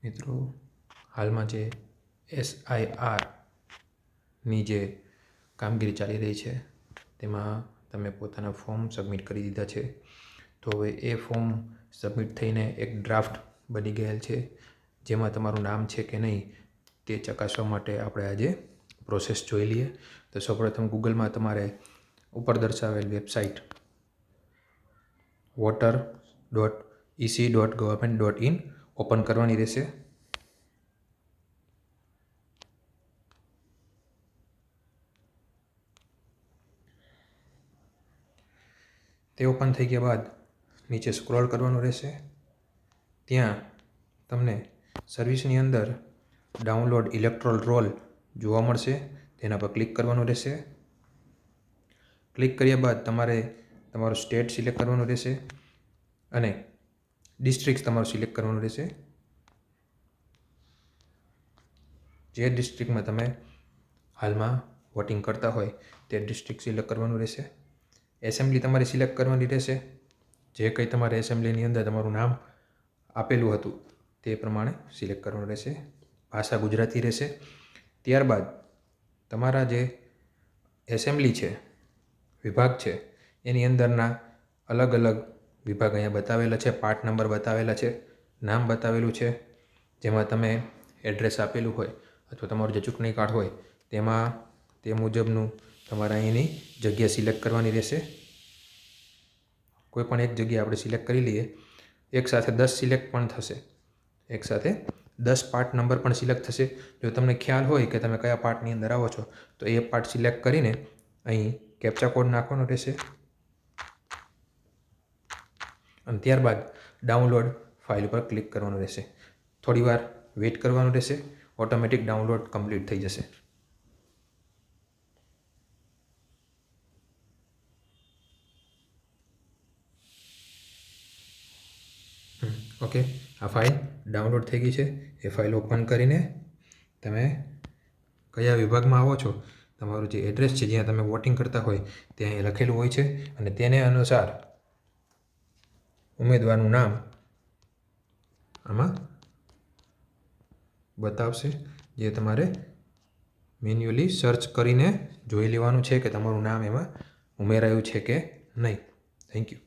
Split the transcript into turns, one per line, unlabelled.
મિત્રો, હાલમાં જે SIRની જે કામગીરી ચાલી રહી છે તેમાં તમે પોતાના ફોર્મ સબમિટ કરી દીધા છે. તો હવે એ ફોર્મ સબમિટ થઈને એક ડ્રાફ્ટ બની ગયેલ છે, જેમાં તમારું નામ છે કે નહીં તે ચકાસવા માટે આપણે આજે પ્રોસેસ જોઈ લઈએ. તો સૌપ્રથમ ગૂગલમાં તમારે ઉપર દર્શાવેલ વેબસાઇટ voter.ec.government.in ઓપન કરવાની રહેશે. તે ઓપન થઈ ગયા બાદ નીચે સ્ક્રોલ કરવાનું રહેશે. ત્યાં તમને સર્વિસની અંદર ડાઉનલોડ ઇલેક્ટોરલ રોલ જોવા મળશે. તેના પર ક્લિક કરવાનું રહેશે. ક્લિક કર્યા બાદ તમારે તમારું સ્ટેટ સિલેક્ટ કરવાનું રહેશે અને ડિસ્ટ્રિક્ટ તમારું સિલેક્ટ કરવાનું રહેશે. જે ડિસ્ટ્રિક્ટમાં તમે હાલમાં વોટિંગ કરતા હોય તે ડિસ્ટ્રિક્ટ સિલેક્ટ કરવાનું રહેશે. એસેમ્બલી તમારે સિલેક્ટ કરવાની રહેશે. જે કંઈ તમારે એસેમ્બલીની અંદર તમારું નામ આપેલું હતું તે પ્રમાણે સિલેક્ટ કરવાનું રહેશે. ભાષા ગુજરાતી રહેશે. ત્યારબાદ તમારા જે એસેમ્બલી છે, વિભાગ છે, એની અંદરના અલગ અલગ વિભાગ અહીંયા બતાવેલા છે. પાર્ટ નંબર બતાવેલા છે, નામ બતાવેલું છે, જેમાં તમે એડ્રેસ આપેલું હોય અથવા તમારું જે ચૂંટણી કાર્ડ હોય તેમાં તે મુજબનું તમારે અહીંની જગ્યા સિલેક્ટ કરવાની રહેશે. કોઈ પણ એક જગ્યા આપણે સિલેક્ટ કરી લઈએ. એકસાથે 10 સિલેક્ટ પણ થશે. એકસાથે 10 પાર્ટ નંબર પણ સિલેક્ટ થશે. જો તમને ખ્યાલ હોય કે તમે કયા પાર્ટની અંદર આવો છો તો એ પાર્ટ સિલેક્ટ કરીને અહીં કેપ્ચા કોડ નાખવાનો રહેશે અને ત્યારબાદ ડાઉનલોડ ફાઇલ પર ક્લિક કરવાનું રહેશે. થોડીવાર વેઇટ કરવાનું રહેશે. ઓટોમેટિક ડાઉનલોડ કમ્પ્લીટ થઈ જશે. ઓકે, આ ફાઇલ ડાઉનલોડ થઈ ગઈ છે. એ ફાઇલ ઓપન કરીને તમે કયા વિભાગમાં આવો છો, તમારું જે એડ્રેસ છે જ્યાં તમે વોટિંગ કરતા હોય તે અહીં લખેલું હોય છે અને તેને અનુસાર ઉમેદવારનું નામ આમાં બતાવશે, જે તમારે મેન્યુઅલી સર્ચ કરીને જોઈ લેવાનું છે કે તમારું નામ એમાં ઉમેરાયું છે કે નહીં. Thank you.